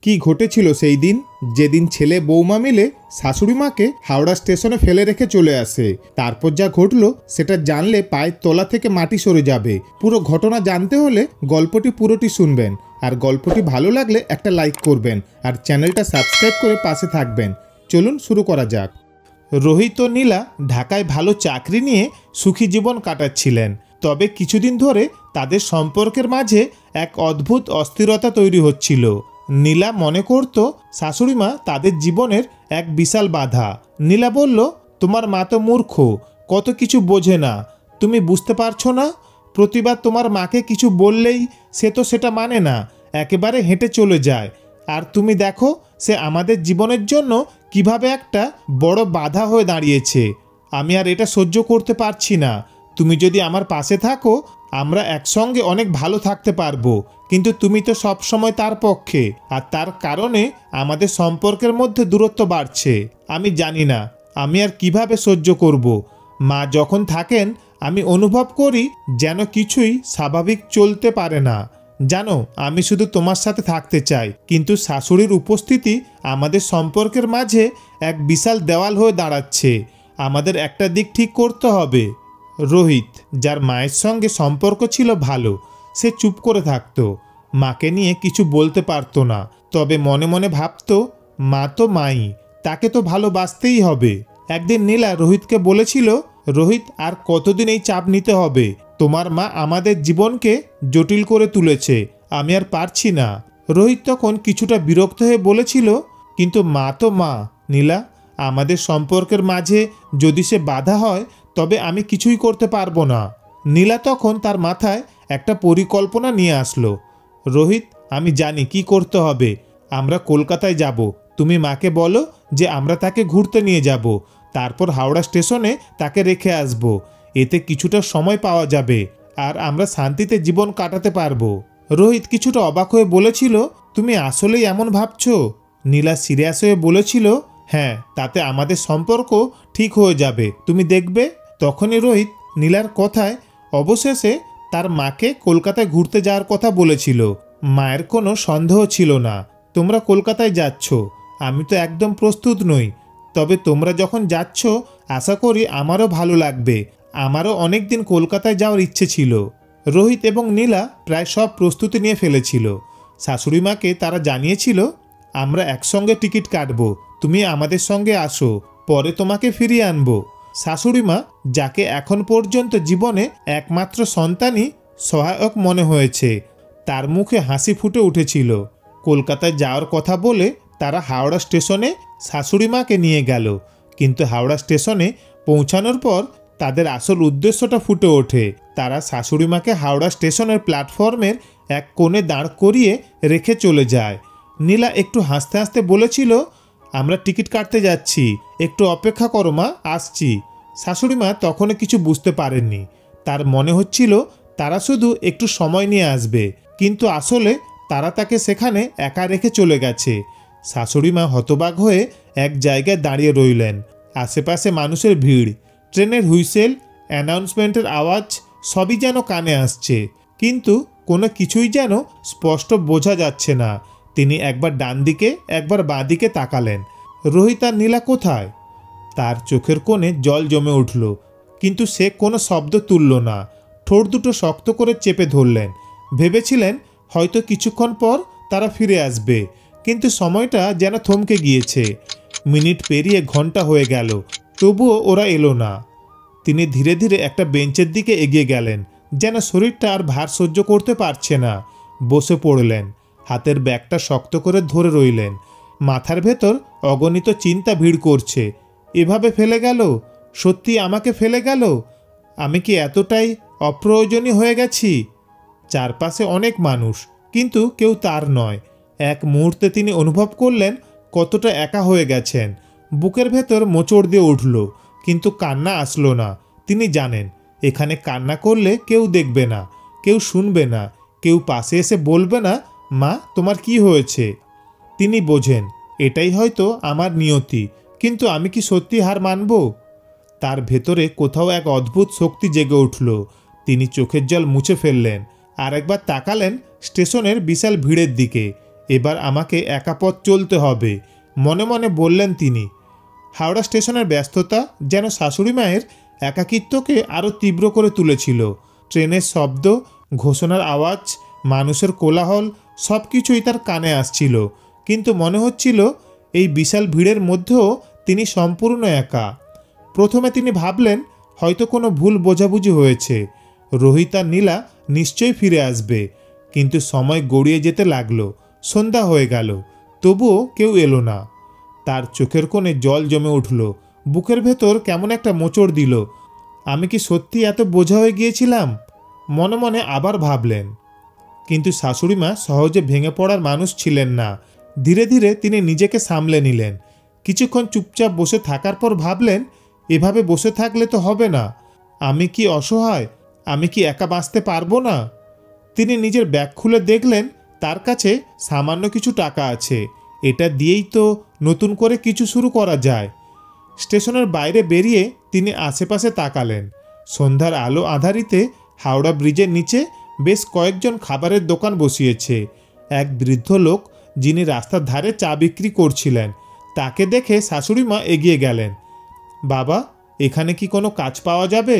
কি ঘটেছিল সেই দিন, যেদিন ছেলে বৌমা মিলে শাশুড়ি মাকে হাওড়া স্টেশনে ফেলে রেখে চলে আসে। তারপর যা ঘটলো সেটা জানলে পায়ের তলা থেকে মাটি সরে যাবে। পুরো ঘটনা জানতে হলে গল্পটি পুরোটি শুনবেন। আর গল্পটি ভালো লাগলে একটা লাইক করবেন আর চ্যানেলটা সাবস্ক্রাইব করে পাশে থাকবেন। চলুন শুরু করা যাক। রোহিত ও নীলা ঢাকায় ভালো চাকরি নিয়ে সুখী জীবন কাটাচ্ছিলেন। তবে কিছুদিন ধরে তাদের সম্পর্কের মাঝে এক অদ্ভুত অস্থিরতা তৈরি হচ্ছিল। নীলা মনে করত শাশুড়িমা তাদের জীবনের এক বিশাল বাধা। নীলা বলল, তোমার মা তো মূর্খ, কত কিছু বোঝে না, তুমি বুঝতে পারছো না? প্রতিবার তোমার মাকে কিছু বললেই সে তো সেটা মানে না, একেবারে হেঁটে চলে যায়। আর তুমি দেখো সে আমাদের জীবনের জন্য কিভাবে একটা বড় বাধা হয়ে দাঁড়িয়েছে। আমি আর এটা সহ্য করতে পারছি না। তুমি যদি আমার পাশে থাকো আমরা একসঙ্গে অনেক ভালো থাকতে পারবো, কিন্তু তুমি তো সবসময় তার পক্ষে, আর তার কারণে আমাদের সম্পর্কের মধ্যে দূরত্ব বাড়ছে। আমি জানি না আমি আর কিভাবে সহ্য করব। মা যখন থাকেন আমি অনুভব করি যেন কিছুই স্বাভাবিক চলতে পারে না। জানো, আমি শুধু তোমার সাথে থাকতে চাই, কিন্তু শাশুড়ির উপস্থিতি আমাদের সম্পর্কের মাঝে এক বিশাল দেওয়াল হয়ে দাঁড়াচ্ছে। আমাদের একটা দিক ঠিক করতে হবে। রোহিত, যার মায়ের সঙ্গে সম্পর্ক ছিল ভালো, সে চুপ করে থাকতো, মাকে নিয়ে কিছু বলতে পারতো না। তবে মনে মনে ভাবতো, মা তো মাই, তাকে তো ভালোবাসতেই হবে। একদিন নীলা রোহিতকে বলেছিল, রোহিত, আর কতদিন এই চাপ নিতে হবে? তোমার মা আমাদের জীবনকে জটিল করে তুলেছে, আমি আর পারছি না। রোহিত তখন কিছুটা বিরক্ত হয়ে বলেছিল, কিন্তু মা তো মা নীলা, আমাদের সম্পর্কের মাঝে যদি সে বাধা হয় তবে আমি কিছুই করতে পারবো না। নীলা তখন তার মাথায় একটা পরিকল্পনা নিয়ে আসলো। রোহিত, আমি জানি কি করতে হবে। আমরা কলকাতায় যাব, তুমি মাকে বলো যে আমরা তাকে ঘুরতে নিয়ে যাব, তারপর হাওড়া স্টেশনে তাকে রেখে আসব। এতে কিছুটা সময় পাওয়া যাবে আর আমরা শান্তিতে জীবন কাটাতে পারবো। রোহিত কিছুটা অবাক হয়ে বলেছিল, তুমি আসলেই এমন ভাবছো? নীলা সিরিয়াস হয়ে বলেছিল, হ্যাঁ, তাতে আমাদের সম্পর্ক ঠিক হয়ে যাবে, তুমি দেখবে। তখনই রোহিত নীলার কথায় অবশেষে তার মাকে কলকাতায় ঘুরতে যাওয়ার কথা বলেছিল। মায়ের কোনো সন্দেহ ছিল না। তোমরা কলকাতায় যাচ্ছ, আমি তো একদম প্রস্তুত নই, তবে তোমরা যখন যাচ্ছ আশা করি আমারও ভালো লাগবে। আমারও অনেক দিন কলকাতায় যাওয়ার ইচ্ছে ছিল। রোহিত এবং নীলা প্রায় সব প্রস্তুতি নিয়ে ফেলেছিল। শাশুড়ি মাকে তারা জানিয়েছিল, আমরা একসঙ্গে টিকিট কাটবো, তুমি আমাদের সঙ্গে আসো, পরে তোমাকে ফিরিয়ে আনবো। শাশুড়ি মা, যাকে এখন পর্যন্ত জীবনে একমাত্র সন্তানই সহায়ক মনে হয়েছে, তার মুখে হাসি ফুটে উঠেছিল। কলকাতায় যাওয়ার কথা বলে তারা হাওড়া স্টেশনে শাশুড়ি মাকে নিয়ে গেল, কিন্তু হাওড়া স্টেশনে পৌঁছানোর পর তাদের আসল উদ্দেশ্যটা ফুটে ওঠে। তারা শাশুড়ি মাকে হাওড়া স্টেশনের প্ল্যাটফর্মের এক কোণে দাঁড় করিয়ে রেখে চলে যায়। নীলা একটু হাসতে হাসতে বলেছিল, আমরা টিকিট কাটতে যাচ্ছি, একটু অপেক্ষা করো মা, আসছি। শাশুড়ি মা তখনও কিছু বুঝতে পারেননি। তার মনে হচ্ছিল তারা শুধু একটু সময় নিয়ে আসবে, কিন্তু আসলে তারা তাকে সেখানে একা রেখে চলে গেছে। শাশুড়ি মা হতবাক হয়ে এক জায়গায় দাঁড়িয়ে রইলেন। আশেপাশে মানুষের ভিড়, ট্রেনের হুইসেল, অ্যানাউন্সমেন্টের আওয়াজ সবই যেন কানে আসছে, কিন্তু কোনো কিছুই যেন স্পষ্ট বোঝা যাচ্ছে না। তিনি একবার ডান দিকে একবার বাঁ দিকে তাকালেন। রোহিত আর নীলা কোথায়? তার চোখের কোণে জল জমে উঠল, কিন্তু সে কোনো শব্দ তুলল না। ঠোঁট দুটো শক্ত করে চেপে ধরলেন। ভেবেছিলেন হয়তো কিছুক্ষণ পর তারা ফিরে আসবে, কিন্তু সময়টা যেন থমকে গিয়েছে। মিনিট পেরিয়ে ঘন্টা হয়ে গেল, তবুও ওরা এলো না। তিনি ধীরে ধীরে একটা বেঞ্চের দিকে এগিয়ে গেলেন, যেন শরীরটা আর ভার সহ্য করতে পারছে না। বসে পড়লেন, হাতের ব্যাগটা শক্ত করে ধরে রইলেন। মাথার ভেতর অগণিত চিন্তা ভিড় করছে। এভাবে ফেলে গেল? সত্যি আমাকে ফেলে গেল? আমি কি এতটাই অপ্রয়োজনীয় হয়ে গেছি? চারপাশে অনেক মানুষ, কিন্তু কেউ তার নয়। এক মুহূর্তে তিনি অনুভব করলেন কতটা একা হয়ে গেছেন। বুকের ভেতর মোচড় দিয়ে উঠল, কিন্তু কান্না আসলো না। তিনি জানেন এখানে কান্না করলে কেউ দেখবে না, কেউ শুনবে না, কেউ পাশে এসে বলবে না, মা তোমার কি হয়েছে। তিনি বোঝেন এটাই হয়তো আমার নিয়তি, কিন্তু আমি কি সত্যি হার মানব? তার ভেতরে কোথাও এক অদ্ভুত শক্তি জেগে উঠল। তিনি চোখের জল মুছে ফেললেন, আর একবার তাকালেন স্টেশনের বিশাল ভিড়ের দিকে। এবার আমাকে একা পথ চলতে হবে, মনে মনে বললেন তিনি। হাওড়া স্টেশনের ব্যস্ততা যেন শাশুড়ি মায়ের একাকিত্বকে আরও তীব্র করে তুলেছিল। ট্রেনের শব্দ, ঘোষণার আওয়াজ, মানুষের কোলাহল সব কিছুই তার কানে আসছিল, কিন্তু মনে হচ্ছিল এই বিশাল ভিড়ের মধ্যেও তিনি সম্পূর্ণ একা। প্রথমে তিনি ভাবলেন হয়তো কোনো ভুল বোঝাবুঝি হয়েছে, রোহিত আর নীলা নিশ্চয়ই ফিরে আসবে। কিন্তু সময় গড়িয়ে যেতে লাগলো, সন্ধ্যা হয়ে গেল, তবুও কেউ এলো না। তার চোখের কোণে জল জমে উঠল, বুকের ভেতর কেমন একটা মোচড় দিল। আমি কি সত্যি এত বোঝা হয়ে গিয়েছিলাম? মনে মনে আবার ভাবলেন। কিন্তু শাশুড়িমা সহজে ভেঙে পড়ার মানুষ ছিলেন না। ধীরে ধীরে তিনি নিজেকে সামলে নিলেন। কিছুক্ষণ চুপচাপ বসে থাকার পর ভাবলেন, এভাবে বসে থাকলে তো হবে না। আমি কি অসহায়? আমি কি একা বাঁচতে পারবো না? তিনি নিজের ব্যাগ খুলে দেখলেন তার কাছে সামান্য কিছু টাকা আছে। এটা দিয়েই তো নতুন করে কিছু শুরু করা যায়। স্টেশনের বাইরে বেরিয়ে তিনি আশেপাশে তাকালেন। সন্ধ্যার আলো আঁধারিতে হাওড়া ব্রিজের নিচে বেশ কয়েকজন খাবারের দোকান বসিয়েছে। এক বৃদ্ধ লোক যিনি রাস্তার ধারে চা বিক্রি করছিলেন, তাকে দেখে শাশুড়িমা এগিয়ে গেলেন। বাবা, এখানে কি কোনো কাজ পাওয়া যাবে?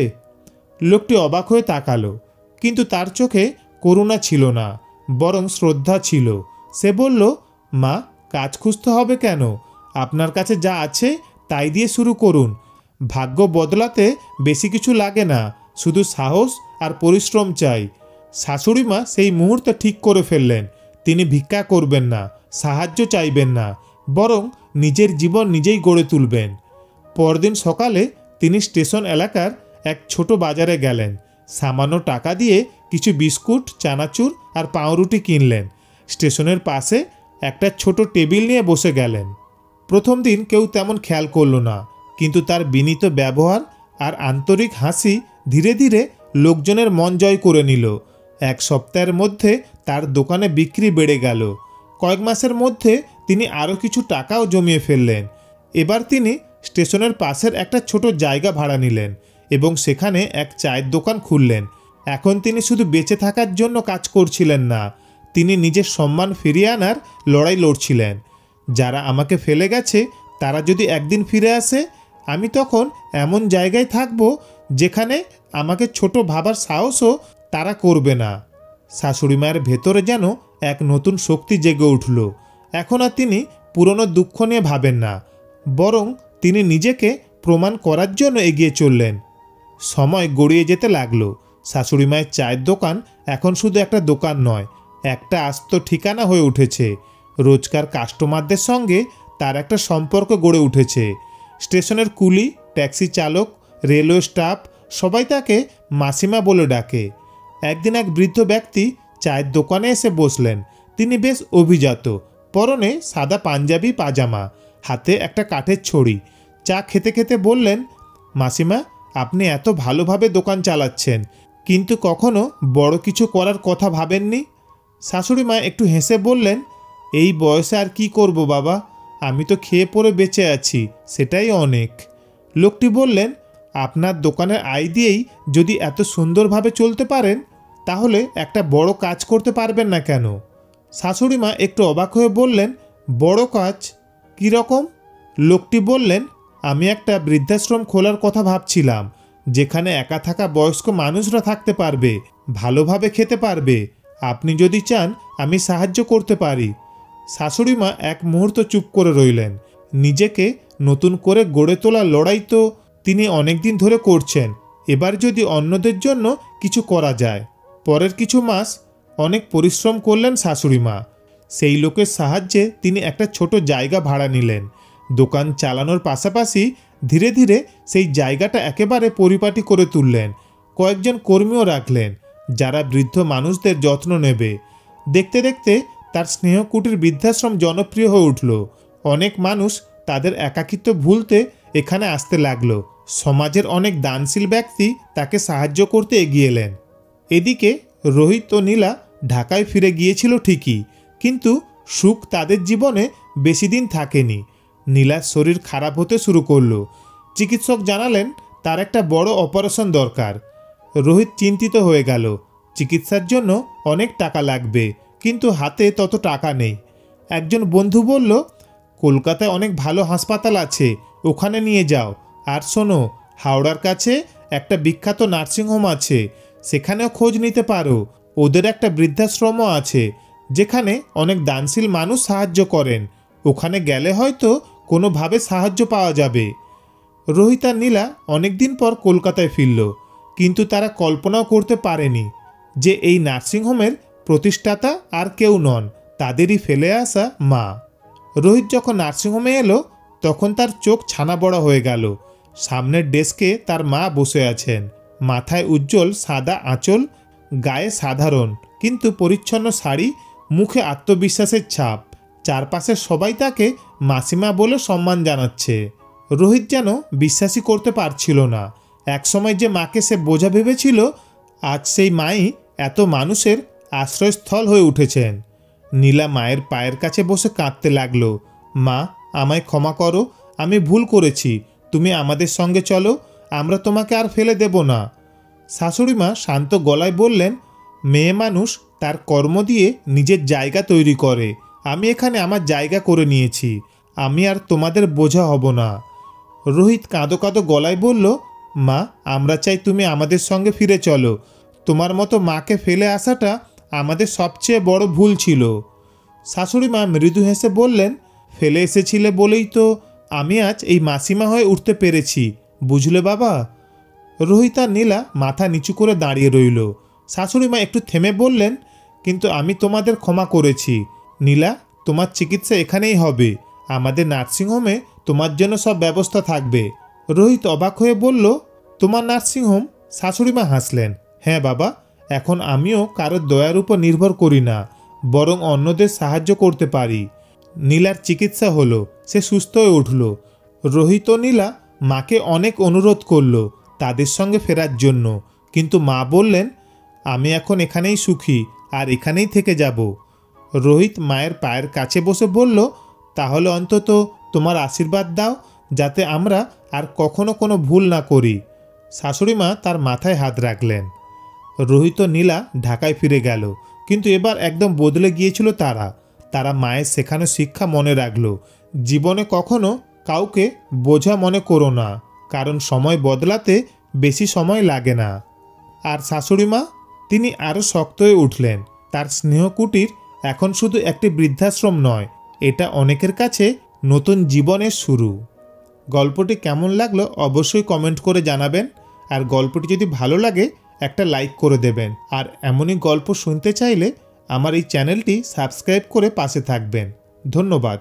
লোকটি অবাক হয়ে তাকালো, কিন্তু তার চোখে করুণা ছিল না, বরং শ্রদ্ধা ছিল। সে বলল, মা, কাজ খুঁজতে হবে কেন? আপনার কাছে যা আছে তাই দিয়ে শুরু করুন। ভাগ্য বদলাতে বেশি কিছু লাগে না, শুধু সাহস আর পরিশ্রম চাই। শাশুড়িমা সেই মুহূর্তে ঠিক করে ফেললেন, তিনি ভিক্ষা করবেন না, সাহায্য চাইবেন না, বরং নিজের জীবন নিজেই গড়ে তুলবেন। পরদিন সকালে তিনি স্টেশন এলাকার এক ছোট বাজারে গেলেন। সামান্য টাকা দিয়ে কিছু বিস্কুট, চানাচুর আর পাউরুটি কিনলেন। স্টেশনের পাশে একটা ছোট টেবিল নিয়ে বসে গেলেন। প্রথম দিন কেউ তেমন খেয়াল করলো না, কিন্তু তার বিনীত ব্যবহার আর আন্তরিক হাসি ধীরে ধীরে লোকজনের মন জয় করে নিল। এক সপ্তাহের মধ্যে তার দোকানে বিক্রি বেড়ে গেল। কয়েক মাসের মধ্যে তিনি আরও কিছু টাকাও জমিয়ে ফেললেন। এবার তিনি স্টেশনের পাশের একটা ছোট জায়গা ভাড়া নিলেন এবং সেখানে এক চায়ের দোকান খুললেন। এখন তিনি শুধু বেঁচে থাকার জন্য কাজ করছিলেন না, তিনি নিজের সম্মান ফিরিয়ে আনার লড়াই লড়ছিলেন। যারা আমাকে ফেলে গেছে তারা যদি একদিন ফিরে আসে, আমি তখন এমন জায়গায় থাকব যেখানে আমাকে ছোট ভাবার সাহসও তারা করবে না। শাশুড়ি মায়ের ভেতরে যেন এক নতুন শক্তি জেগে উঠল। এখন আর তিনি পুরনো দুঃখ নিয়ে ভাবেন না, বরং তিনি নিজেকে প্রমাণ করার জন্য এগিয়ে চললেন। সময় গড়িয়ে যেতে লাগলো। শাশুড়ি মায়ের চায়ের দোকান এখন শুধু একটা দোকান নয়, একটা আস্ত ঠিকানা হয়ে উঠেছে। রোজকার কাস্টমারদের সঙ্গে তার একটা সম্পর্ক গড়ে উঠেছে। স্টেশনের কুলি, ট্যাক্সি চালক, রেলওয়ে স্টাফ সবাই তাকে মাসিমা বলে ডাকে। একদিন এক বৃদ্ধ ব্যক্তি চায়ের দোকানে এসে বসলেন। তিনি বেশ অভিজাত, পরনে সাদা পাঞ্জাবি পাজামা, হাতে একটা কাঠের ছড়ি। চা খেতে খেতে বললেন, মাসিমা, আপনি এত ভালোভাবে দোকান চালাচ্ছেন, কিন্তু কখনো বড় কিছু করার কথা ভাবেননি? শাশুড়ি মা একটু হেসে বললেন, এই বয়সে আর কি করব বাবা, আমি তো খেয়ে পরে বেঁচে আছি, সেটাই অনেক। লোকটি বললেন, আপনার দোকানের আয় দিয়েই যদি এত সুন্দরভাবে চলতে পারেন, তাহলে একটা বড় কাজ করতে পারবেন না কেন? শাশুড়ি মা একটু অবাক হয়ে বললেন, বড় কাজ? কী রকম? লোকটি বললেন, আমি একটা বৃদ্ধাশ্রম খোলার কথা ভাবছিলাম, যেখানে একা থাকা বয়স্ক মানুষরা থাকতে পারবে, ভালোভাবে খেতে পারবে। আপনি যদি চান আমি সাহায্য করতে পারি। শাশুড়ি মা এক মুহূর্ত চুপ করে রইলেন। নিজেকে নতুন করে গড়ে তোলার লড়াই তো তিনি অনেক দিন ধরে করছেন, এবার যদি অন্যদের জন্য কিছু করা যায়। পরের কিছু মাস অনেক পরিশ্রম করলেন শাশুড়ি মা। সেই লোকের সাহায্যে তিনি একটা ছোট জায়গা ভাড়া নিলেন। দোকান চালানোর পাশাপাশি ধীরে ধীরে সেই জায়গাটা একেবারে পরিপাটি করে তুললেন। কয়েকজন কর্মীও রাখলেন, যারা বৃদ্ধ মানুষদের যত্ন নেবে। দেখতে দেখতে তার স্নেহকুটির বৃদ্ধাশ্রম জনপ্রিয় হয়ে উঠল। অনেক মানুষ তাদের একাকিত্ব ভুলতে এখানে আসতে লাগলো। সমাজের অনেক দানশীল ব্যক্তি তাকে সাহায্য করতে এগিয়ে এলেন। এদিকে রোহিত ও নীলা ঢাকায় ফিরে গিয়েছিল ঠিকই, কিন্তু সুখ তাদের জীবনে বেশি দিন থাকেনি। নীলার শরীর খারাপ হতে শুরু করলো। চিকিৎসক জানালেন তার একটা বড় অপারেশন দরকার। রোহিত চিন্তিত হয়ে গেল। চিকিৎসার জন্য অনেক টাকা লাগবে, কিন্তু হাতে তত টাকা নেই। একজন বন্ধু বলল, কলকাতায় অনেক ভালো হাসপাতাল আছে, ওখানে নিয়ে যাও। আর শোনো, হাওড়ার কাছে একটা বিখ্যাত নার্সিংহোম আছে, সেখানেও খোঁজ নিতে পারো। ওদের একটা বৃদ্ধাশ্রমও আছে, যেখানে অনেক দানশীল মানুষ সাহায্য করেন। ওখানে গেলে হয়তো কোনোভাবে সাহায্য পাওয়া যাবে। রোহিত আর নীলা অনেকদিন পর কলকাতায় ফিরল, কিন্তু তারা কল্পনাও করতে পারেনি যে এই নার্সিংহোমের প্রতিষ্ঠাতা আর কেউ নন, তাদেরই ফেলে আসা মা। রোহিত যখন নার্সিংহোমে এলো তখন তার চোখ ছানা বড়া হয়ে গেল। সামনের ডেস্কে তার মা বসে আছেন, মাথায় উজ্জ্বল সাদা আঁচল, গায়ে সাধারণ কিন্তু পরিচ্ছন্ন শাড়ি, মুখে আত্মবিশ্বাসের ছাপ। চারপাশে সবাই তাকে মাসিমা বলে সম্মান জানাচ্ছে। রোহিত যেন বিশ্বাসই করতে পারছিল না। একসময় যে মাকে সে বোঝা ভেবেছিল, আজ সেই মাই এত মানুষের আশ্রয়স্থল হয়ে উঠেছেন। নীলা মায়ের পায়ের কাছে বসে কাঁদতে লাগলো। মা, আমায় ক্ষমা করো, আমি ভুল করেছি, তুমি আমাদের সঙ্গে চলো, আমরা তোমাকে আর ফেলে দেব না। শাশুড়িমা শান্ত গলায় বললেন, মেয়ে মানুষ তার কর্ম দিয়ে নিজের জায়গা তৈরি করে। আমি এখানে আমার জায়গা করে নিয়েছি, আমি আর তোমাদের বোঝা হব না। রোহিত কাঁদো কাঁদো গলায় বলল, মা, আমরা চাই তুমি আমাদের সঙ্গে ফিরে চলো। তোমার মতো মাকে ফেলে আসাটা আমাদের সবচেয়ে বড় ভুল ছিল। শাশুড়িমা মৃদু হেসে বললেন, ফেলে এসেছিলে বলেই তো আমি আজ এই মাসিমা হয়ে উঠতে পেরেছি, বুঝলে বাবা? রোহিত আর নীলা মাথা নিচু করে দাঁড়িয়ে রইল। শাশুড়িমা একটু থেমে বললেন, কিন্তু আমি তোমাদের ক্ষমা করেছি। নীলা, তোমার চিকিৎসা এখানেই হবে, আমাদের নার্সিংহোমে তোমার জন্য সব ব্যবস্থা থাকবে। রোহিত অবাক হয়ে বলল, তোমার নার্সিংহোম? শাশুড়িমা হাসলেন, হ্যাঁ বাবা, এখন আমিও কারোর দয়ার উপর নির্ভর করি না, বরং অন্যদের সাহায্য করতে পারি। নীলার চিকিৎসা হলো, সে সুস্থ হয়ে উঠল। রোহিত ও নীলা মাকে অনেক অনুরোধ করলো তাদের সঙ্গে ফেরার জন্য, কিন্তু মা বললেন, আমি এখন এখানেই সুখী আর এখানেই থেকে যাব। রোহিত মায়ের পায়ের কাছে বসে বলল, তাহলে অন্তত তোমার আশীর্বাদ দাও, যাতে আমরা আর কখনো কোনো ভুল না করি। শাশুড়িমা তার মাথায় হাত রাখলেন। রোহিত ও নীলা ঢাকায় ফিরে গেল, কিন্তু এবার একদম বদলে গিয়েছিল তারা মায়ের শেখানো শিক্ষা মনে রাখলো। জীবনে কখনো কাউকে বোঝা মনে করো না, কারণ সময় বদলাতে বেশি সময় লাগে না। আর শাশুড়িমা, তিনি আরও শক্ত হয়ে উঠলেন। তার স্নেহকুটির এখন শুধু একটি বৃদ্ধাশ্রম নয়, এটা অনেকের কাছে নতুন জীবনের শুরু। গল্পটি কেমন লাগলো অবশ্যই কমেন্ট করে জানাবেন, আর গল্পটি যদি ভালো লাগে একটা লাইক করে দেবেন। আর এমনই গল্প শুনতে চাইলে আমার এই চ্যানেলটি সাবস্ক্রাইব করে পাশে থাকবেন। ধন্যবাদ।